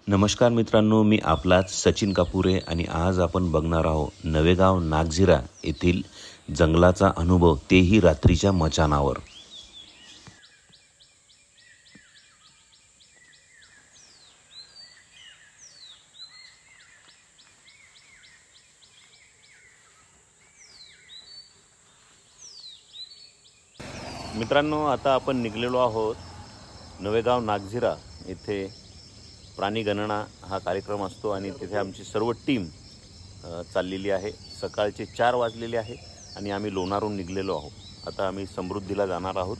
नमस्कार मित्रांनो, मी आपलाच सचिन कापुरे आणि आज आपण बघणार आहोत नवेगाव नागझिरा येथील जंगलाचा अनुभव, तेही रात्रीच्या मचानावर। मित्रांनो, आता आपण निघलेलो आहोत नवेगाव नागझिरा येथे। प्राणीगणना हा कार्यक्रम असतो आणि तिथे आमची सर्व टीम चाललेली आहे। सकाळचे 4 वाजलेले आहे आणि आम्ही लोणारहून निघलेलो आहोत। आता आम्ही समृद्धीला जाणार आहोत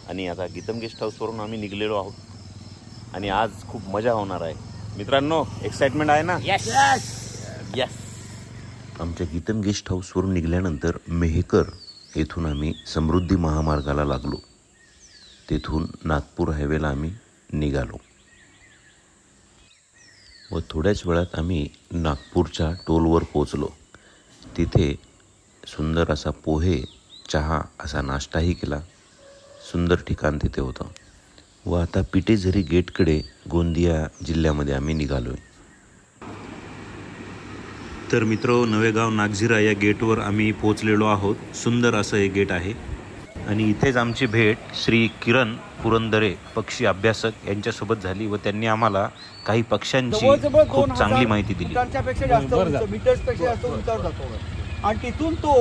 आणि आता गीतम गेस्ट हाऊसवरून आम्ही निघलेलो आहोत आणि आज खूप मजा होणार आहे। मित्रांनो, एक्साइटमेंट आहे ना? Yes yes. आमच्या गीतम गेस्ट हाऊसवरून निघाल्यानंतर मेहकर येथून आम्ही समृद्धी महामार्गाला लागलो। तेथून नागपूर हायवेला आम्ही निघालो व थोड्याच वेळात आम्ही नागपूरच्या टोलवर पोहोचलो। तिथे सुंदर असा पोहे, चहा असा नाश्ताही केला। सुंदर ठिकाण तिथे होतं व आता पिटेझरी गेटकडे गोंदिया जिल्ह्यामध्ये आम्ही निघालोय। तर मित्रो, नवेगाव नागझिरा या गेटवर आम्ही पोहोचलेलो आहोत। सुंदर असं हे गेट आहे आणि इथेच आमची भेट श्री किरण पुरंदरे पक्षी अभ्यासक यांच्यासोबत झाली व त्यांनी आम्हाला काही पक्ष्यांची खूप चांगली माहिती दिली। मीटर्सपेक्षा जास्त उंचावर जातो आणि तिथून तो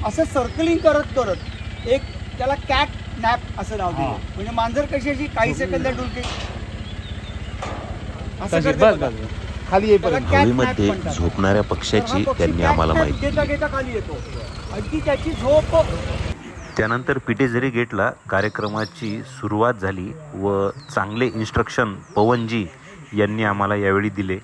असं सर्कलिंग करत करत एक त्याला कॅट नॅप असं नाव दिलं। म्हणजे मांजर कशी अशी काही सेकंदात डुलते असं करते खाली येईपर्यंत। हवेमध्ये झोपणाऱ्या पक्ष्याची त्यांनी आम्हाला माहिती घेता घेता खाली येतो आणि ती त्याची झोप। त्यानंतर पिटेझरी गेटला कार्यक्रमाची सुरुवात झाली व चांगले इन्स्ट्रक्शन पवनजी यांनी आम्हाला यावेळी दिले।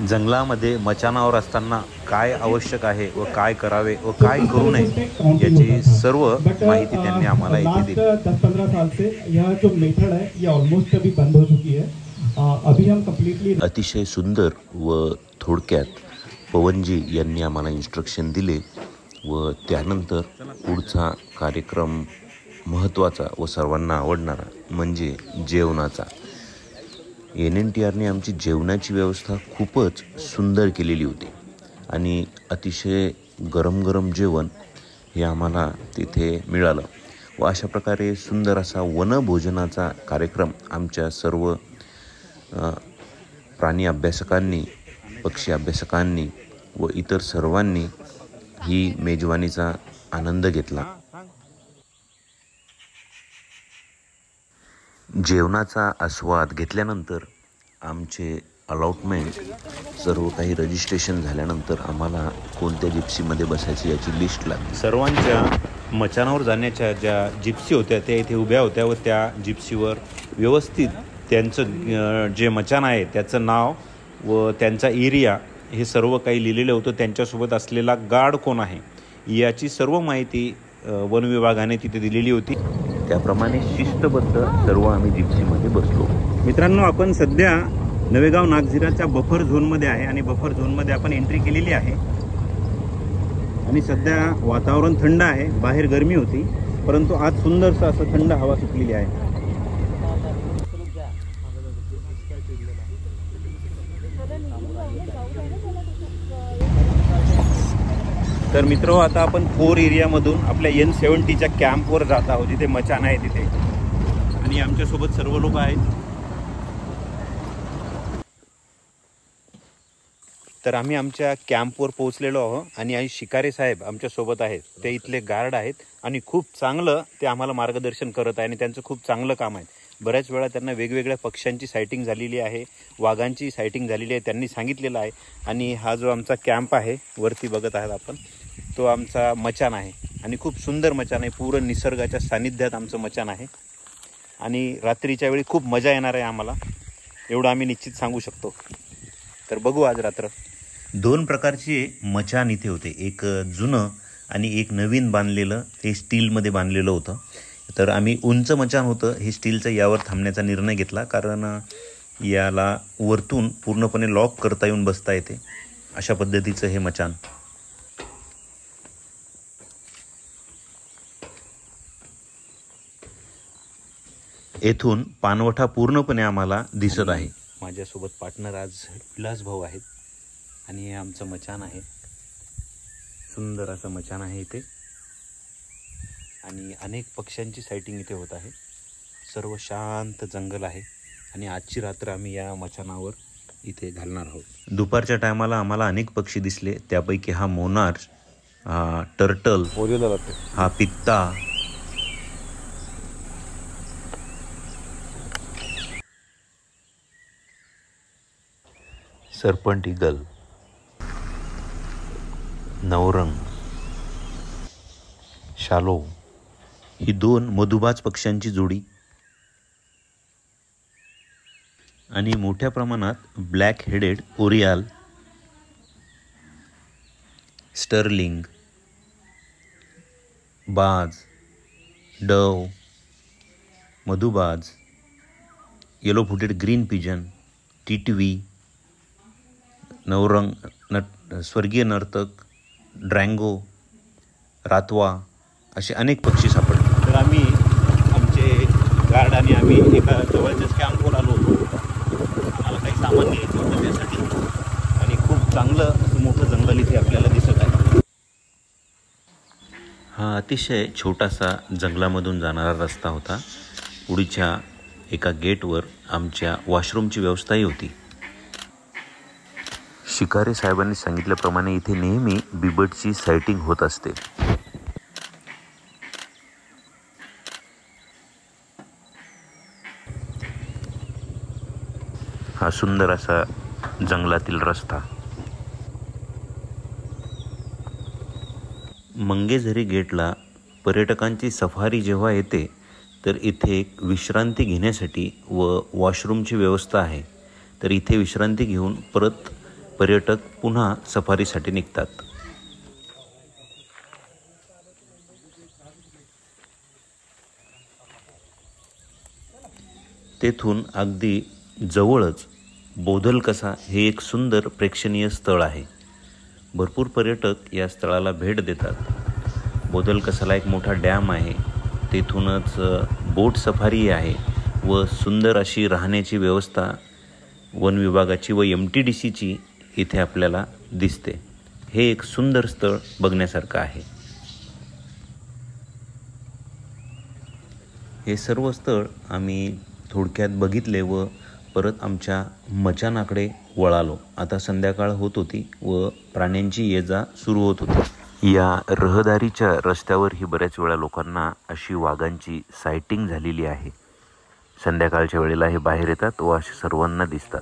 जंगलामध्ये मचानावर असताना काय आवश्यक आहे व काय करावे व काय करू नये याची सर्व माहिती त्यांनी आम्हाला इथे दिली। 10-15 साल से यह जो मेथड है ये ऑलमोस्ट अभी बंद हो चुकी है। अभी हम कंप्लीटली अतिशय सुंदर व थोडक्यात पवनजी यांनी आम्हाला इन्स्ट्रक्शन दिले व त्यानंतर पुढचा कार्यक्रम महत्त्वाचा व सर्वांना आवडणारा म्हणजे जेवणाचा। NNTRने आमची जेवणाची व्यवस्था खूपच सुंदर केलेली होती आणि अतिशय गरम गरम जेवण हे आम्हाला तिथे मिळालं व अशा प्रकारे सुंदर असा वनभोजनाचा कार्यक्रम आमच्या सर्व प्राणी अभ्यासकांनी, पक्षी अभ्यासकांनी व इतर सर्वांनी ही मेजवानीचा आनंद घेतला। जेवणाचा आस्वाद घेतल्यानंतर आमचे अलॉटमेंट सर्व काही रजिस्ट्रेशन झाल्यानंतर आम्हाला कोणत्या जिप्सीमध्ये बसायची याची लिस्ट लागली। सर्वांच्या मचानावर जाण्याच्या ज्या जिप्सी होत्या त्या इथे उभ्या होत्या व त्या जिप्सीवर व्यवस्थित त्यांचं जे मचान आहे त्याचं नाव व त्यांचा एरिया हे सर्व काही लिहिलेलं होतं। त्यांच्यासोबत असलेला गार्ड कोण आहे याची सर्व माहिती वन विभागाने तिथे दिलेली होती। त्याप्रमाणे शिस्तबद्ध सर्व आम्ही जिप्सीमध्ये बसलो। मित्रांनो, आपण सध्या नवेगाव नागझिराच्या बफर झोनमध्ये आहे आणि बफर झोनमध्ये आपण एंट्री केलेली आहे आणि सध्या वातावरण थंड आहे। बाहेर गरमी होती परंतु आज सुंदरसं असं थंड हवा सुटलेली आहे। तर मित्रो, आता आपण 4 एरियामधून आपल्या N70च्या कॅम्पवर जात आहोत जिथे मचान आहे तिथे आणि आमच्यासोबत सर्व लोक आहेत। तर आम्ही आमच्या कॅम्पवर पोहोचलेलो आहोत आणि शिकारे साहेब आमच्यासोबत आहेत। ते इथले गार्ड आहेत आणि खूप चांगलं ते आम्हाला मार्गदर्शन करत आहे आणि त्यांचं खूप चांगलं काम आहे। बऱ्याच वेळा त्यांना वेगवेगळ्या पक्ष्यांची सायटिंग झालेली आहे, वाघांची सायटिंग झालेली आहे त्यांनी सांगितलेलं आहे। आणि हा जो आमचा कॅम्प आहे वरती बघत आहात आपण, तो आमचा मचान आहे आणि खूप सुंदर मचान आहे। पूर्ण निसर्गाच्या सानिध्यात आमचं मचान आहे आणि रात्रीच्या वेळी खूप मजा येणार आहे आम्हाला, एवढं आम्ही निश्चित सांगू शकतो। तर बघू आज रात्र। 2 प्रकारचे मचान इथे होते, एक जुनं आणि एक नवीन बांधलेलं, ते स्टीलमध्ये बांधलेलं होतं। तर आम्ही उंच मचान होतं हे स्टीलचं, यावर थांबण्याचा निर्णय घेतला कारण याला वरतून पूर्णपणे लॉक करता येऊन बसता येते, अशा पद्धतीचं हे मचान। येथून पानवठा पूर्णपणे आम्हाला दिसत आहे माझ्यासोबत पार्टनर आज विलास भाऊ आहेत आणि हे आमचं मचान आहे. सुंदर असं मचान आहे इथे आणि अनेक पक्ष्यांची सायटिंग इथे होत आहे. सर्व शांत जंगल आहे आणि आजची रात्र आम्ही या मचानावर इथे घालणार आहोत. दुपारच्या टायमाला आम्हाला अनेक पक्षी दिसले. त्यापैकी हा मोनार्च, हा टर्टल, हा पित्ता, सर्पंट ईगल, नवरंग, शालो, ही 2 मधुबाज पक्ष्यांची जोडी आणि मोठ्या प्रमाणात ब्लॅक हेडेड ओरियाल, स्टर्लिंग, बाज, डव, मधुबाज, येलो फुटेड ग्रीन पिजन, टिटवी, नवरंग, स्वर्गीय नर्तक, ड्रँगो, रातवा असे अनेक पक्षी सापडले. तर आम्ही आमचे गार्ड आणि आम्ही एका जवळच्याच कॅम्पवर आलो होतो. आम्हाला काही सामान घ्यायचं होतं त्यासाठी आणि खूप चांगलं असं मोठं जंगल इथे आपल्याला दिसत आहे. हा अतिशय छोटासा जंगलामधून जाणारा रस्ता होता. पुढच्या एका गेटवर आमच्या वॉशरूमची व्यवस्थाही होती. शिकारी साहेबांनी सांगितल्याप्रमाणे इथे नेहमी बिबटची सायटिंग होत असते. हा सुंदर असा जंगलातील रस्ता. मंगेझरी गेटला पर्यटकांची सफारी जेव्हा येते तर इथे एक विश्रांती घेण्यासाठी व वॉशरूमची व्यवस्था आहे. तर इथे विश्रांती घेऊन परत पर्यटक पुन्हा सफारीसाठी निघतात. तेथून अगदी जवळच बोधलकसा हे एक सुंदर प्रेक्षणीय स्थळ आहे. भरपूर पर्यटक या स्थळाला भेट देतात. बोधलकसाला एक मोठा डॅम आहे. तेथूनच बोट सफारी आहे व सुंदर अशी राहण्याची व्यवस्था वन विभागाची व MTDCची इथे आपल्याला दिसते. हे एक सुंदर स्थळ बघण्यासारखं आहे. हे सर्व स्थळ आम्ही थोडक्यात बघितले व परत आमच्या मचानाकडे वळालो. आता संध्याकाळ होत होती व प्राण्यांची ये-जा सुरू होत होती. या रहदारीच्या रस्त्यावरही बऱ्याच वेळा लोकांना अशी वाघांची सायटिंग झालेली आहे. संध्याकाळच्या वेळेला हे बाहेर येतात व असे सर्वांना दिसतात.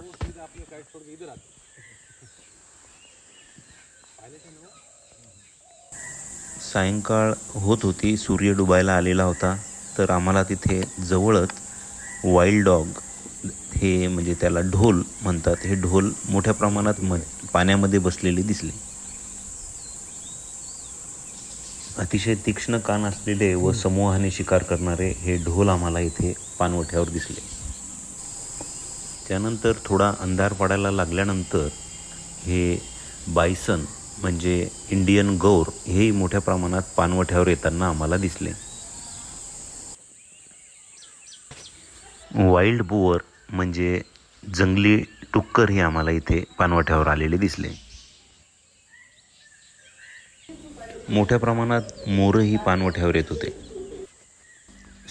सायंकाळ होत होती, सूर्य डुबायला आलेला होता. तर आम्हाला तिथे जवळच वाईल्ड डॉग, हे म्हणजे त्याला ढोल म्हणतात, हे ढोल मोठ्या प्रमाणात पाण्यामध्ये बसलेले दिसले. अतिशय तीक्ष्ण कान असलेले व समूहाने शिकार करणारे हे ढोल आम्हाला इथे पाणवठ्यावर दिसले. त्यानंतर थोडा अंधार पडायला लागल्यानंतर हे बायसन म्हणजे इंडियन गौर हेही मोठ्या प्रमाणात पाणवठ्यावर येताना आम्हाला दिसले. वाईल्ड बुअर म्हणजे जंगली टुक्कर हे आम्हाला इथे पाणवठ्यावर आलेले दिसले. मोठ्या प्रमाणात मोरही पाणवठ्यावर येत होते.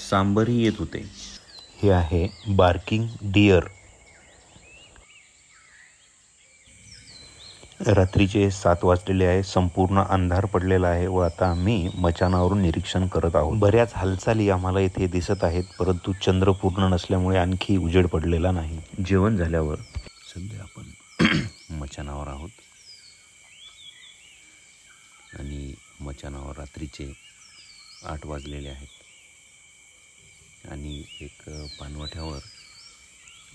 सांबरही येत होते. हे आहे बार्किंग डिअर. रात्रीचे 7 वाजलेले आहे. संपूर्ण अंधार पडलेला आहे व आता आम्ही मचानावरून निरीक्षण करत आहोत. बऱ्याच हालचाली आम्हाला इथे दिसत आहेत, परंतु चंद्र पूर्ण नसल्यामुळे आणखी उजेड पडलेला नाही. जेवण झाल्यावर सध्या आपण मचानावर आहोत आणि मचानावर रात्रीचे 8 वाजलेले आहेत आणि एक पाणवठ्यावर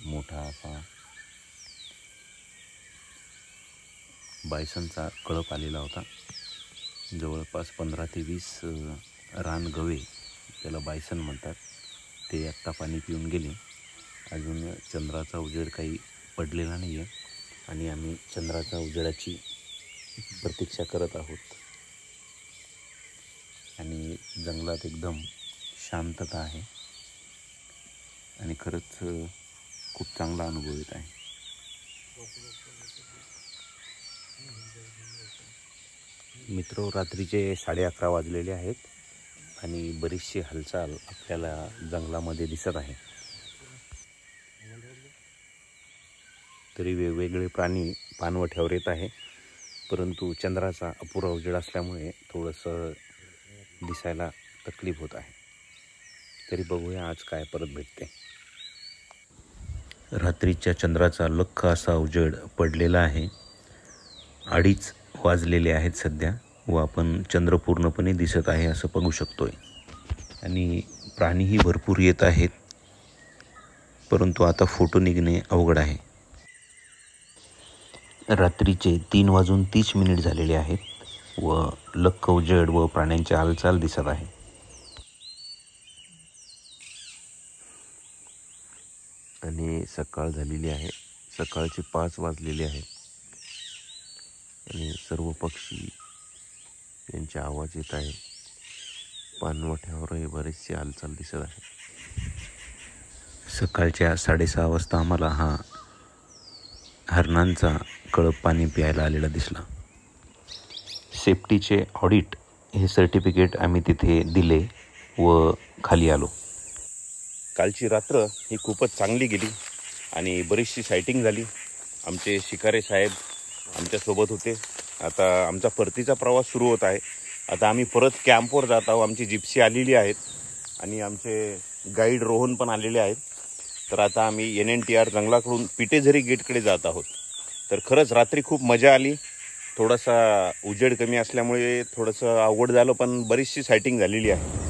मोठा असा बायसनचा कळप आलेला होता. जवळपास 15 ते 20 रानगवे, त्याला बायसन म्हणतात, ते आत्ता पाणी पिऊन गेले. अजून चंद्राचा उजेड काही पडलेला नाही आहे आणि आम्ही चंद्राच्या उजेडाची प्रतीक्षा करत आहोत. आणि जंगलात एकदम शांतता आहे आणि खरंच खूप चांगला अनुभव येत आहे. मित्र, रात्रीचे 11:30 वाजलेले आहेत आणि बरीचशी हालचाल आपल्याला जंगलामध्ये दिसत आहे. तरी वेगवेगळे प्राणी पाणवठ्यावर येत आहे, परंतु चंद्राचा अपुरा उजेड असल्यामुळे थोडंसं दिसायला तकलीफ होत आहे. तरी बघूया आज काय परत भेटते. रात्रीच्या चंद्राचा लख्ख असा उजेड पडलेला आहे. 2:30 वाजलेले आहेत सध्या व आपण चंद्र पूर्णपणे दिसत आहे असं बघू शकतोय. आणि प्राणीही भरपूर येत आहेत, परंतु आता फोटो निघणे अवघड आहे. रात्रीचे 3:30 झालेले आहेत व लख्ख उजेड व प्राण्यांची हालचाल दिसत आहे. आणि सकाळ झालेली आहे. सकाळचे 5 वाजलेले आहेत आणि सर्व पक्षी यांचे आवाज येत आहे. पाणवठ्यावरही बरेचसे हालचाल दिसत आहे. सकाळच्या 6:30 वाजता आम्हाला हा हरणांचा कळप पाणी प्यायला आलेला दिसला. सेफ्टीचे ऑडिट हे सर्टिफिकेट आम्ही तिथे दिले व खाली आलो. कालची रात्र ही खूपच चांगली गेली आणि बरीचशी सायटिंग झाली. आमचे शिकारे साहेब आमच्यासोबत होते. आता आमचा परतीचा प्रवास सुरू होत आहे. आता आम्ही परत कॅम्पवर जात आहोत. आमची जिप्सी आलेली आहेत आणि आमचे गाईड रोहन पण आलेले आहेत. तर आता आम्ही NNTR जंगलाकडून पिटेझरी गेटकडे जात आहोत. तर खरंच रात्री खूप मजा आली. थोडासा उजेड कमी असल्यामुळे थोडंसं अवघड झालं, पण बरीचशी सायटिंग झालेली आहे.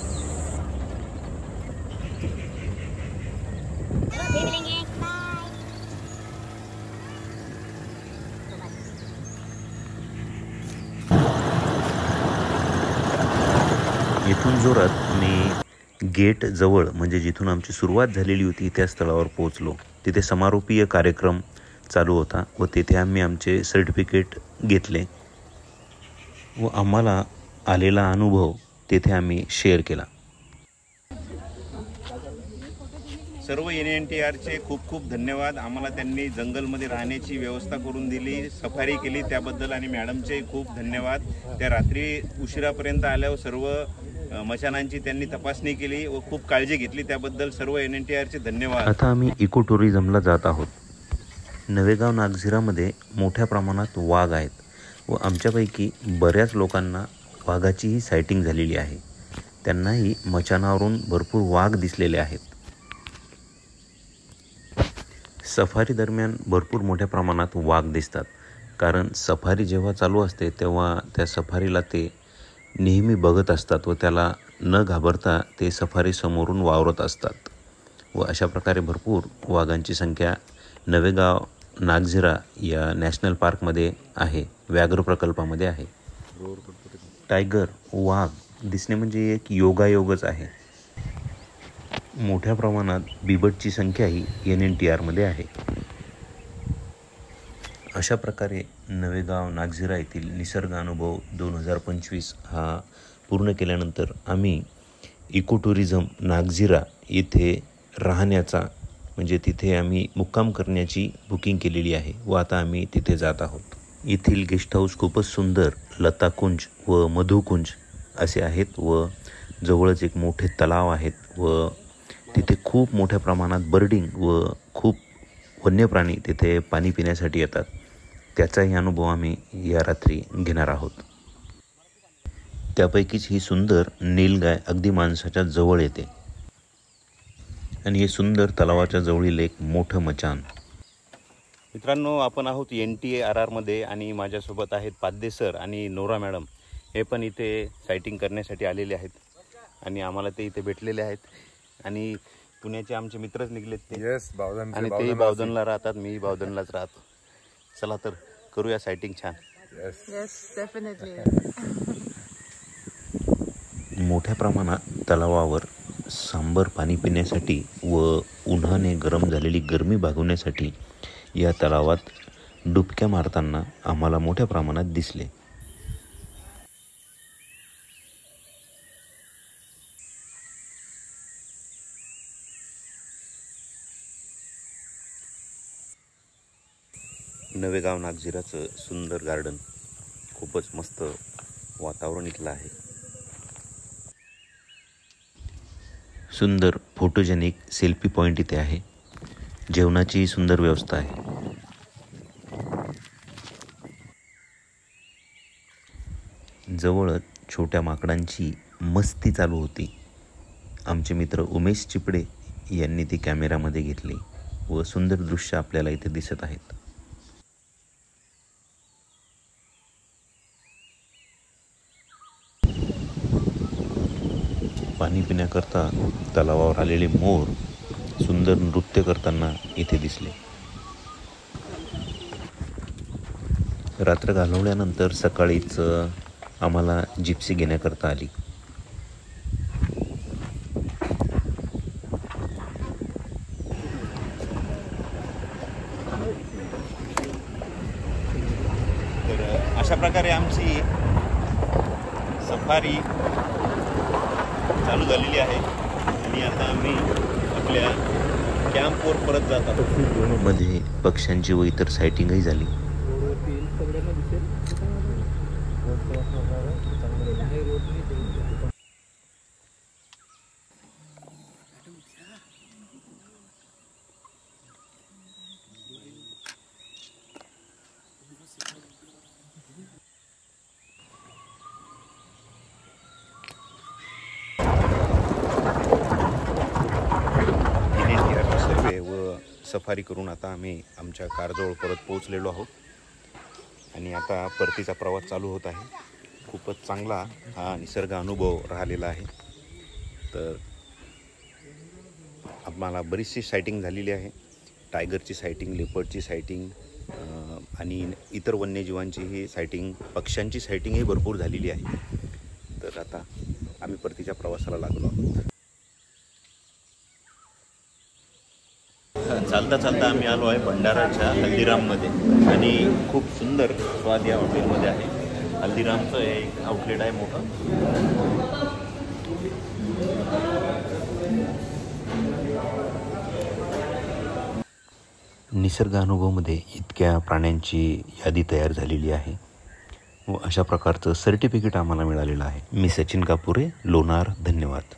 इथून जोरात मी गेट जवळ म्हणजे जिथून आमची सुरुवात झालेली होती त्या स्थळावर पोहोचलो. तिथे समारोपीय कार्यक्रम चालू होता व तेथे आम्ही आमचे सर्टिफिकेट घेतले व आम्हाला आलेला अनुभव तेथे आम्ही शेअर केला. सर्व NNTRचे खूप खूप धन्यवाद. आम्हाला त्यांनी जंगलमध्ये राहण्याची व्यवस्था करून दिली, सफारी केली त्याबद्दल, आणि मॅडमचे खूप धन्यवाद. त्या रात्री उशिरापर्यंत आल्यावर सर्व मशानांची त्यांनी तपासणी केली व खूप काळजी घेतली, त्याबद्दल सर्व NNTRचे धन्यवाद. आता आम्ही इको टुरिझमला जात आहोत. नवेगाव नागझिरामध्ये मोठ्या प्रमाणात वाघ आहेत व आमच्यापैकी बऱ्याच लोकांना वाघाचीही सायटिंग झालेली आहे. त्यांनाही मचानावरून भरपूर वाघ दिसलेले आहेत. सफारी दरम्यान भरपूर मोठ्या प्रमाणात वाघ दिसतात, कारण सफारी जेव्हा चालू असते तेव्हा त्या सफारीला ते नेहमी बघत असतात व त्याला न घाबरता ते सफारी समोरून वावरत असतात. व अशा प्रकारे भरपूर वाघांची संख्या नवेगाव नागझिरा या नॅशनल पार्कमध्ये आहे, व्याघ्र प्रकल्पामध्ये आहे. टायगर, वाघ दिसणे म्हणजे एक योगायोगच आहे. मोठ्या प्रमाणात बिबटची संख्याही NNTRमध्ये आहे. अशा प्रकारे नवेगाव नागझिरा येथील निसर्ग अनुभव 2025 हा पूर्ण केल्यानंतर आम्ही इको टुरिझम नागझिरा येथे राहण्याचा म्हणजे तिथे आम्ही मुक्काम करण्याची बुकिंग केलेली आहे व आता आम्ही तिथे जात आहोत. येथील गेस्ट हाऊस खूपच सुंदर लताकुंज व मधुकुंज असे आहेत व जवळच एक मोठे तलाव आहेत व तिथे खूप मोठ्या प्रमाणात बर्डिंग व खूप वन्यप्राणी तिथे पाणी पिण्यासाठी येतात. त्याचाही अनुभव आम्ही या रात्री घेणार आहोत. त्यापैकीच ही सुंदर नीलगाय अगदी माणसाच्या जवळ येते आणि हे सुंदर तलावाच्या जवळील एक मोठं मचान. मित्रांनो, आपण आहोत NTRमध्ये आणि माझ्यासोबत आहेत पाध्ये सर आणि नोरा मॅडम. हे पण इथे सायटिंग करण्यासाठी आलेले आहेत आणि आम्हाला ते इथे भेटलेले आहेत. आणि पुण्याचे आमचे मित्रच निघलेत ते. आणि ते बावधनला राहतात, मी बावधनलाच राहतो. चला तर करूया सायटिंग छान. Yes, definitely. मोठ्या प्रमाणात तलावावर सांबर पाणी पिण्यासाठी व उन्हाने गरम झालेली गरमी भागवण्यासाठी या तलावात डुबक्या मारताना आम्हाला मोठ्या प्रमाणात दिसले. नवेगाव नागझिराचं सुंदर गार्डन खूपच मस्त वातावरण इथलं आहे. सुंदर फोटोजेनिक सेल्फी पॉईंट इथे आहे. जेवणाची सुंदर व्यवस्था आहे. जवळच छोट्या माकडांची मस्ती चालू होती. आमचे मित्र उमेश चिपडे यांनी ती कॅमेऱ्यामध्ये घेतली व सुंदर दृश्य आपल्याला इथे दिसत आहेत. पाणी पिण्याकरता तलावावर आलेले मोर सुंदर नृत्य करताना इथे दिसले. रात्र घालवल्यानंतर सकाळीच आम्हाला जिप्सी घेण्याकरता आली. तर अशा प्रकारे आमची सफारी चालू झालेली आहे आणि आता आम्ही आपल्या कॅम्पवर परत जात आहोत. मध्ये पक्ष्यांची व इतर सायटिंगही झाली. सर्वे व सफारी करून आता आम्ही आमच्या कारजवळ परत पोहोचलेलो आहोत आणि आता परतीचा प्रवास चालू होत आहे. खूपच चांगला हा निसर्ग अनुभव राहिलेला आहे. तर आम्हाला बरीचशी सायटिंग झालेली आहे. टायगरची सायटिंग, लेपर्डची सायटिंग आणि इतर वन्यजीवांचीही सायटिंग, पक्ष्यांची सायटिंगही भरपूर झालेली आहे. तर आता आम्ही परतीच्या प्रवासाला लागलो आहोत. चालता चालता आम्ही आलो आहे भंडाराच्या हल्दीराममध्ये आणि खूप सुंदर स्वाद या हॉटेलमध्ये आहे. हल्दीरामचं हे एक आउटलेट आहे मोठं. निसर्ग अनुभवमध्ये इतक्या प्राण्यांची यादी तयार झालेली आहे व अशा प्रकारचं सर्टिफिकेट आम्हाला मिळालेलं आहे. मी सचिन कापुरे, लोणार. धन्यवाद.